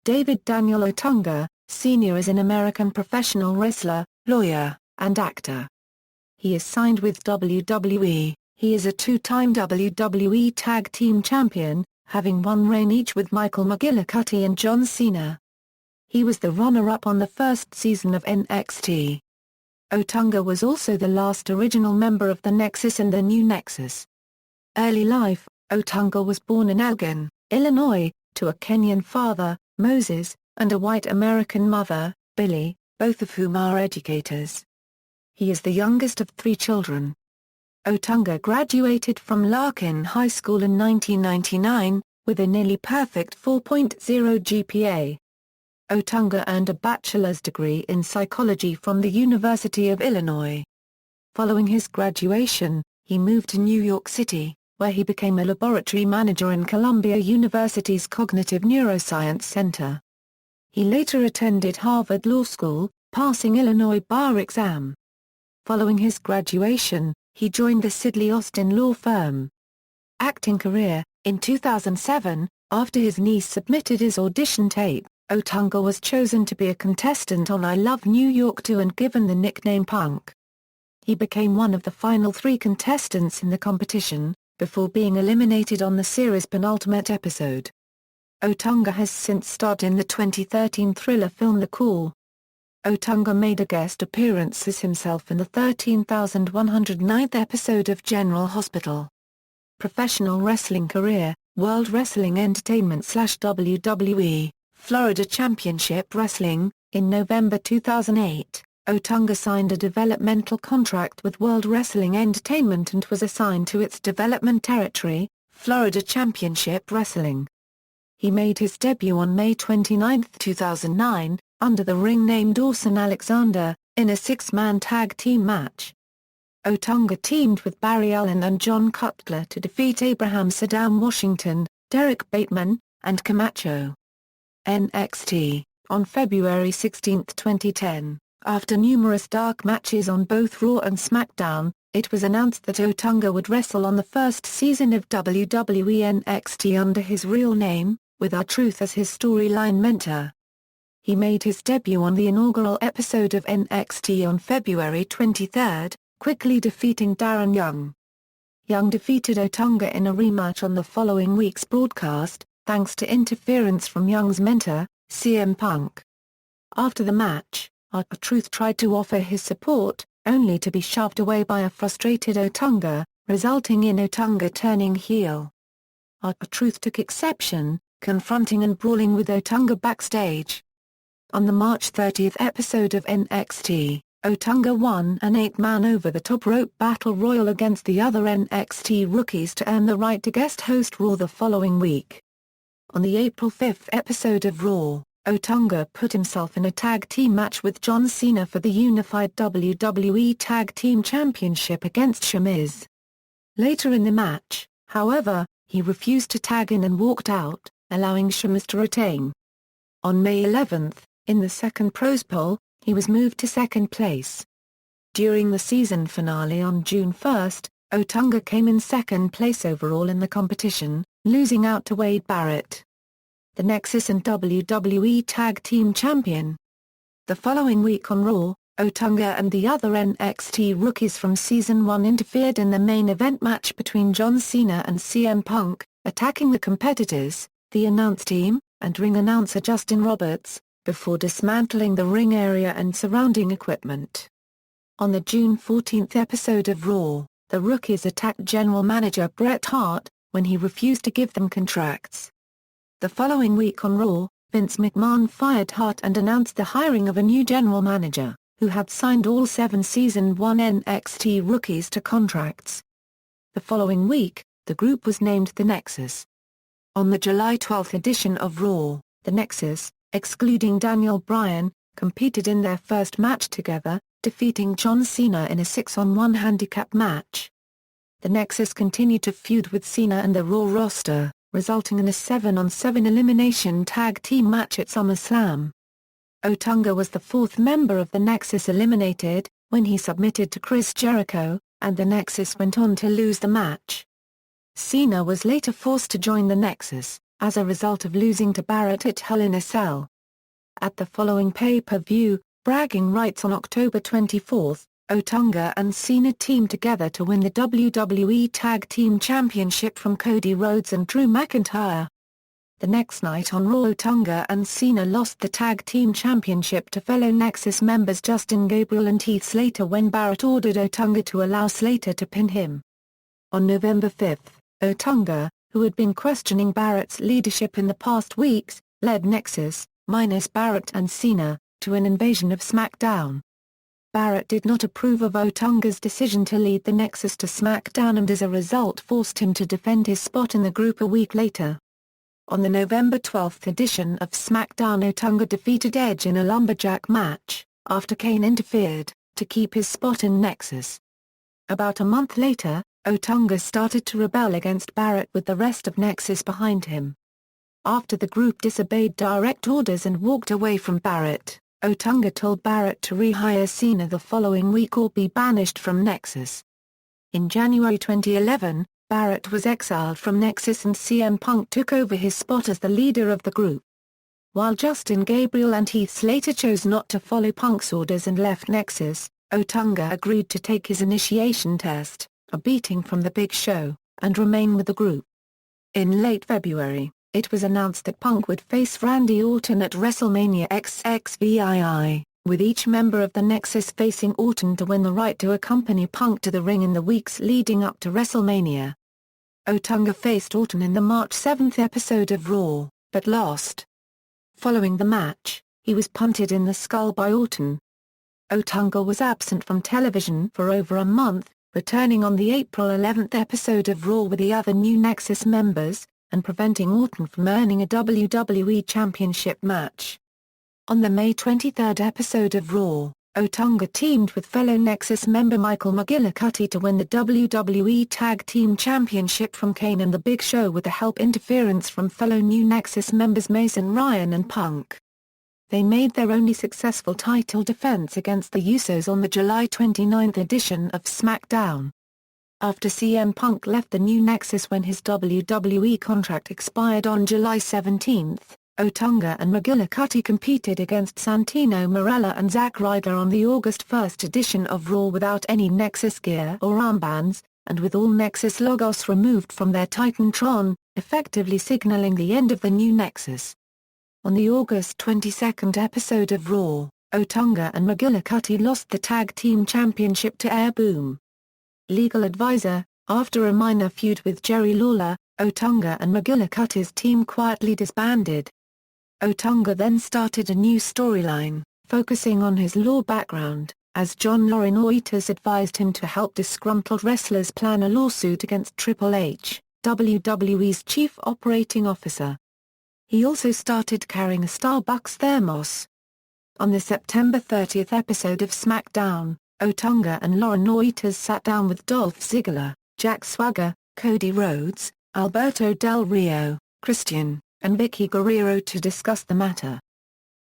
David Daniel Otunga, Sr. is an American professional wrestler, lawyer, and actor. He is signed with WWE. He is a two-time WWE Tag Team Champion, having one reign each with Michael McGillicutty and John Cena. He was the runner-up on the first season of NXT. Otunga was also the last original member of the Nexus and the New Nexus. Early life: Otunga was born in Elgin, Illinois, to a Kenyan father, Moses, and a white American mother, Billy, both of whom are educators. He is the youngest of 3 children. Otunga graduated from Larkin High School in 1999, with a nearly perfect 4.0 GPA. Otunga earned a bachelor's degree in psychology from the University of Illinois. Following his graduation, he moved to New York City, where he became a laboratory manager in Columbia University's Cognitive Neuroscience Center. He later attended Harvard Law School, passing Illinois bar exam. Following his graduation, he joined the Sidley Austin law firm. Acting career: in 2007, after his niece submitted his audition tape, Otunga was chosen to be a contestant on I Love New York 2 and given the nickname Punk. He became one of the final 3 contestants in the competition, before being eliminated on the series' penultimate episode. Otunga has since starred in the 2013 thriller film The Call. Otunga made a guest appearance as himself in the 13,109th episode of General Hospital. Professional wrestling career: World Wrestling Entertainment/WWE, Florida Championship Wrestling. In November 2008, Otunga signed a developmental contract with World Wrestling Entertainment and was assigned to its development territory, Florida Championship Wrestling. He made his debut on May 29, 2009, under the ring name Dawson Alexander, in a 6-man tag team match. Otunga teamed with Barry Allen and John Cutler to defeat Abraham Saddam Washington, Derek Bateman, and Camacho. NXT, on February 16, 2010, after numerous dark matches on both Raw and SmackDown, it was announced that Otunga would wrestle on the first season of WWE NXT under his real name, with R-Truth as his storyline mentor. He made his debut on the inaugural episode of NXT on February 23, quickly defeating Darren Young. Young defeated Otunga in a rematch on the following week's broadcast, thanks to interference from Young's mentor, CM Punk. After the match, R-Truth tried to offer his support, only to be shoved away by a frustrated Otunga, resulting in Otunga turning heel. R-Truth took exception, confronting and brawling with Otunga backstage. On the March 30 episode of NXT, Otunga won an 8-man over-the-top rope battle royal against the other NXT rookies to earn the right to guest host Raw the following week. On the April 5 episode of Raw, Otunga put himself in a tag team match with John Cena for the unified WWE Tag Team Championship against Sheamus. Later in the match, however, he refused to tag in and walked out, allowing Sheamus to retain. On May 11, in the second Pros Poll, he was moved to second place. During the season finale on June 1, Otunga came in second place overall in the competition, losing out to Wade Barrett, the Nexus and WWE Tag Team Champion. The following week on Raw, Otunga and the other NXT rookies from Season 1 interfered in the main event match between John Cena and CM Punk, attacking the competitors, the announce team, and ring announcer Justin Roberts, before dismantling the ring area and surrounding equipment. On the June 14 episode of Raw, the rookies attacked General Manager Bret Hart, when he refused to give them contracts. The following week on Raw, Vince McMahon fired Hart and announced the hiring of a new general manager, who had signed all 7 Season 1 NXT rookies to contracts. The following week, the group was named The Nexus. On the July 12 edition of Raw, The Nexus, excluding Daniel Bryan, competed in their first match together, defeating John Cena in a 6-on-1 handicap match. The Nexus continued to feud with Cena and the Raw roster, resulting in a 7-on-7 elimination tag team match at SummerSlam. Otunga was the 4th member of the Nexus eliminated, when he submitted to Chris Jericho, and the Nexus went on to lose the match. Cena was later forced to join the Nexus, as a result of losing to Barrett at Hell in a Cell. At the following pay-per-view, Bragging Rights on October 24, Otunga and Cena teamed together to win the WWE Tag Team Championship from Cody Rhodes and Drew McIntyre. The next night on Raw, Otunga and Cena lost the Tag Team Championship to fellow Nexus members Justin Gabriel and Heath Slater when Barrett ordered Otunga to allow Slater to pin him. On November 5, Otunga, who had been questioning Barrett's leadership in the past weeks, led Nexus, minus Barrett and Cena, to an invasion of SmackDown. Barrett did not approve of Otunga's decision to lead the Nexus to SmackDown and as a result forced him to defend his spot in the group a week later. On the November 12 edition of SmackDown, Otunga defeated Edge in a lumberjack match, after Kane interfered, to keep his spot in Nexus. About a month later, Otunga started to rebel against Barrett with the rest of Nexus behind him. After the group disobeyed direct orders and walked away from Barrett, Otunga told Barrett to rehire Cena the following week or be banished from Nexus. In January 2011, Barrett was exiled from Nexus and CM Punk took over his spot as the leader of the group. While Justin Gabriel and Heath Slater chose not to follow Punk's orders and left Nexus, Otunga agreed to take his initiation test, a beating from the Big Show, and remain with the group. In late February, it was announced that Punk would face Randy Orton at WrestleMania XXVII, with each member of the Nexus facing Orton to win the right to accompany Punk to the ring in the weeks leading up to WrestleMania. Otunga faced Orton in the March 7 episode of Raw, but lost. Following the match, he was punted in the skull by Orton. Otunga was absent from television for over a month, returning on the April 11 episode of Raw with the other new Nexus members, and preventing Orton from earning a WWE Championship match. On the May 23 episode of Raw, Otunga teamed with fellow Nexus member Michael McGillicutty to win the WWE Tag Team Championship from Kane and the Big Show with the help interference from fellow new Nexus members Mason Ryan and Punk. They made their only successful title defense against the Usos on the July 29 edition of SmackDown. After CM Punk left the new Nexus when his WWE contract expired on July 17, Otunga and McGillicutty competed against Santino Marella and Zack Ryder on the August 1 edition of Raw without any Nexus gear or armbands, and with all Nexus logos removed from their Titantron, effectively signaling the end of the new Nexus. On the August 22 episode of Raw, Otunga and McGillicutty lost the Tag Team Championship to Air Boom. Legal advisor: after a minor feud with Jerry Lawler, Otunga and McGillicutty's team quietly disbanded. Otunga then started a new storyline, focusing on his law background, as John Laurinaitis advised him to help disgruntled wrestlers plan a lawsuit against Triple H, WWE's chief operating officer. He also started carrying a Starbucks thermos. On the September 30 episode of SmackDown, Otunga and Laurinaitis sat down with Dolph Ziggler, Jack Swagger, Cody Rhodes, Alberto Del Rio, Christian, and Vicky Guerrero to discuss the matter.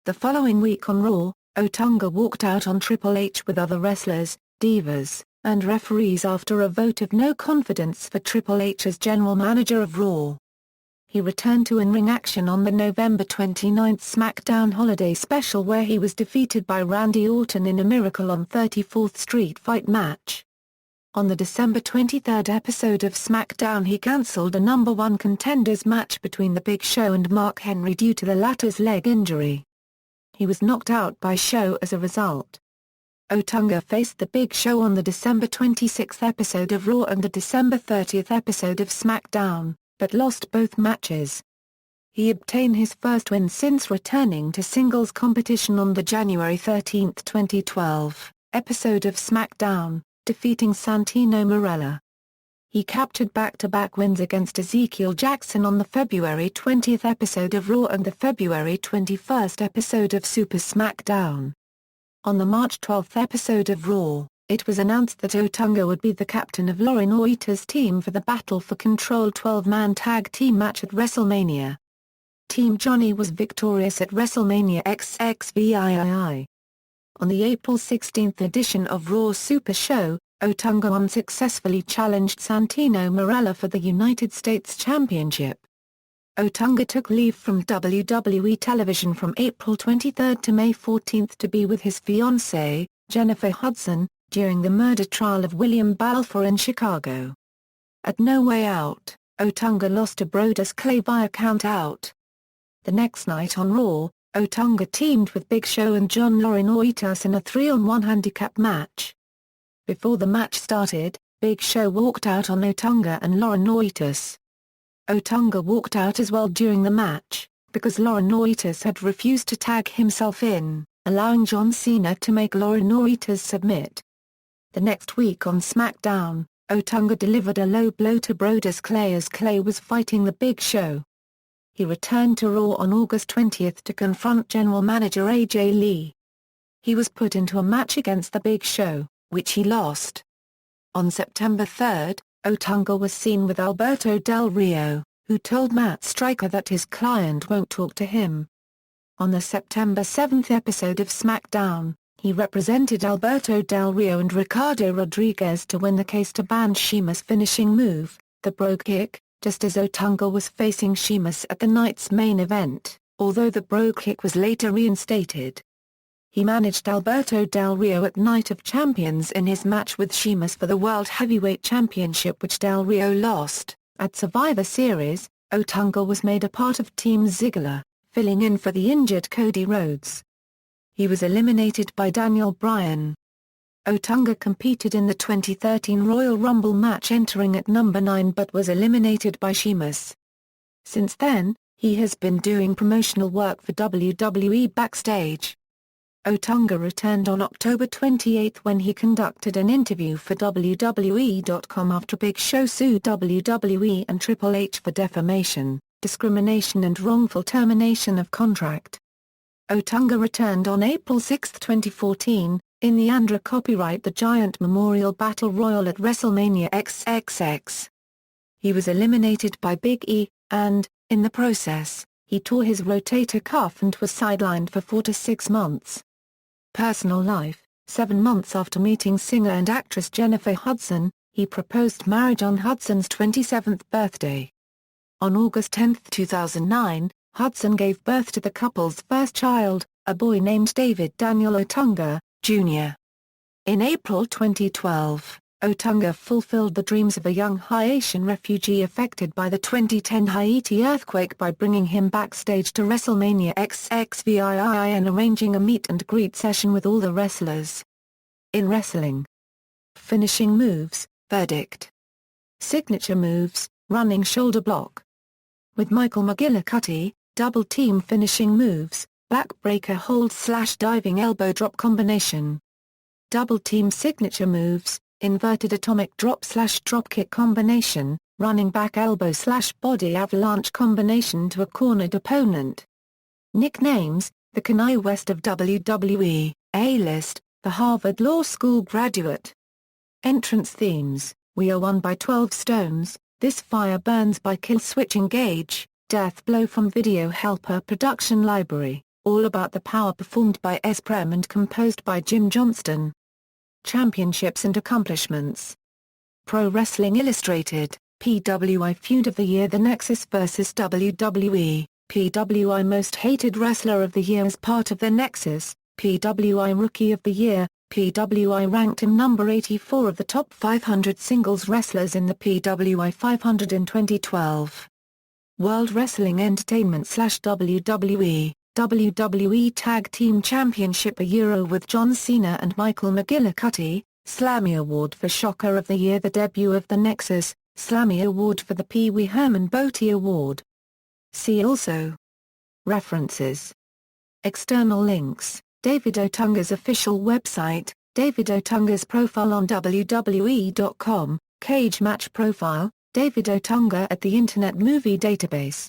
The following week on Raw, Otunga walked out on Triple H with other wrestlers, divas, and referees after a vote of no confidence for Triple H as general manager of Raw. He returned to in-ring action on the November 29 SmackDown Holiday Special where he was defeated by Randy Orton in a Miracle on 34th Street fight match. On the December 23 episode of SmackDown he cancelled a number 1 contenders match between The Big Show and Mark Henry due to the latter's leg injury. He was knocked out by Show as a result. Otunga faced The Big Show on the December 26 episode of Raw and the December 30 episode of SmackDown, but lost both matches. He obtained his first win since returning to singles competition on the January 13, 2012, episode of SmackDown, defeating Santino Marella. He captured back-to-back wins against Ezekiel Jackson on the February 20 episode of Raw and the February 21 episode of Super SmackDown. On the March 12 episode of Raw, it was announced that Otunga would be the captain of Laurinaitis' team for the Battle for Control 12-man tag team match at WrestleMania. Team Johnny was victorious at WrestleMania XXVII. On the April 16 edition of Raw Super Show, Otunga unsuccessfully challenged Santino Marella for the United States Championship. Otunga took leave from WWE television from April 23 to May 14 to be with his fiancée, Jennifer Hudson, during the murder trial of William Balfour in Chicago. At No Way Out, Otunga lost to Brodus Clay via count-out. The next night on Raw, Otunga teamed with Big Show and John Laurinaitis in a 3-on-1 handicap match. Before the match started, Big Show walked out on Otunga and Laurinaitis. Otunga walked out as well during the match, because Laurinaitis had refused to tag himself in, allowing John Cena to make Laurinaitis submit. The next week on SmackDown, Otunga delivered a low blow to Brodus Clay as Clay was fighting the Big Show. He returned to Raw on August 20 to confront General Manager AJ Lee. He was put into a match against the Big Show, which he lost. On September 3, Otunga was seen with Alberto Del Rio, who told Matt Striker that his client won't talk to him. On the September 7 episode of SmackDown, he represented Alberto Del Rio and Ricardo Rodriguez to win the case to ban Sheamus' finishing move, the Brogue Kick, just as Otunga was facing Sheamus at the night's main event, although the Brogue Kick was later reinstated. He managed Alberto Del Rio at Night of Champions in his match with Sheamus for the World Heavyweight Championship, which Del Rio lost. At Survivor Series, Otunga was made a part of Team Ziggler, filling in for the injured Cody Rhodes. He was eliminated by Daniel Bryan. Otunga competed in the 2013 Royal Rumble match entering at number 9 but was eliminated by Sheamus. Since then, he has been doing promotional work for WWE backstage. Otunga returned on October 28 when he conducted an interview for WWE.com after Big Show sued WWE and Triple H for defamation, discrimination and wrongful termination of contract. Otunga returned on April 6, 2014, in the Andra Copyright the Giant Memorial Battle Royal at WrestleMania XXX. He was eliminated by Big E, and, in the process, he tore his rotator cuff and was sidelined for 4 to 6 months. Personal life: 7 months after meeting singer and actress Jennifer Hudson, he proposed marriage on Hudson's 27th birthday. On August 10, 2009, Hudson gave birth to the couple's first child, a boy named David Daniel Otunga, Jr. In April 2012, Otunga fulfilled the dreams of a young Haitian refugee affected by the 2010 Haiti earthquake by bringing him backstage to WrestleMania XXVII and arranging a meet-and-greet session with all the wrestlers. In wrestling. Finishing moves, verdict. Signature moves, running shoulder block. With Michael McGillicutty, double team finishing moves, backbreaker hold/diving elbow drop combination. Double team signature moves, inverted atomic drop/dropkick combination, running back elbow/body avalanche combination to a cornered opponent. Nicknames: the Kanye West of WWE, A-list, the Harvard Law School graduate. Entrance themes: We Are One by 12 Stones, This Fire Burns by Killswitch Engage, Death Blow from Video Helper Production Library, All About the Power performed by S-Prem and composed by Jim Johnston. Championships and accomplishments. Pro Wrestling Illustrated, PWI Feud of the Year: The Nexus vs. WWE, PWI Most Hated Wrestler of the Year as part of The Nexus, PWI Rookie of the Year, PWI ranked him number 84 of the top 500 singles wrestlers in the PWI 500 in 2012. World Wrestling Entertainment/WWE, WWE Tag Team Championship a Euro with John Cena and Michael McGillicutty, Slammy Award for Shocker of the Year: The Debut of The Nexus, Slammy Award for the Pee Wee Herman Botti Award. See also. References. External links: David Otunga's official website, David Otunga's profile on WWE.com, Cage Match profile, David Otunga at the Internet Movie Database.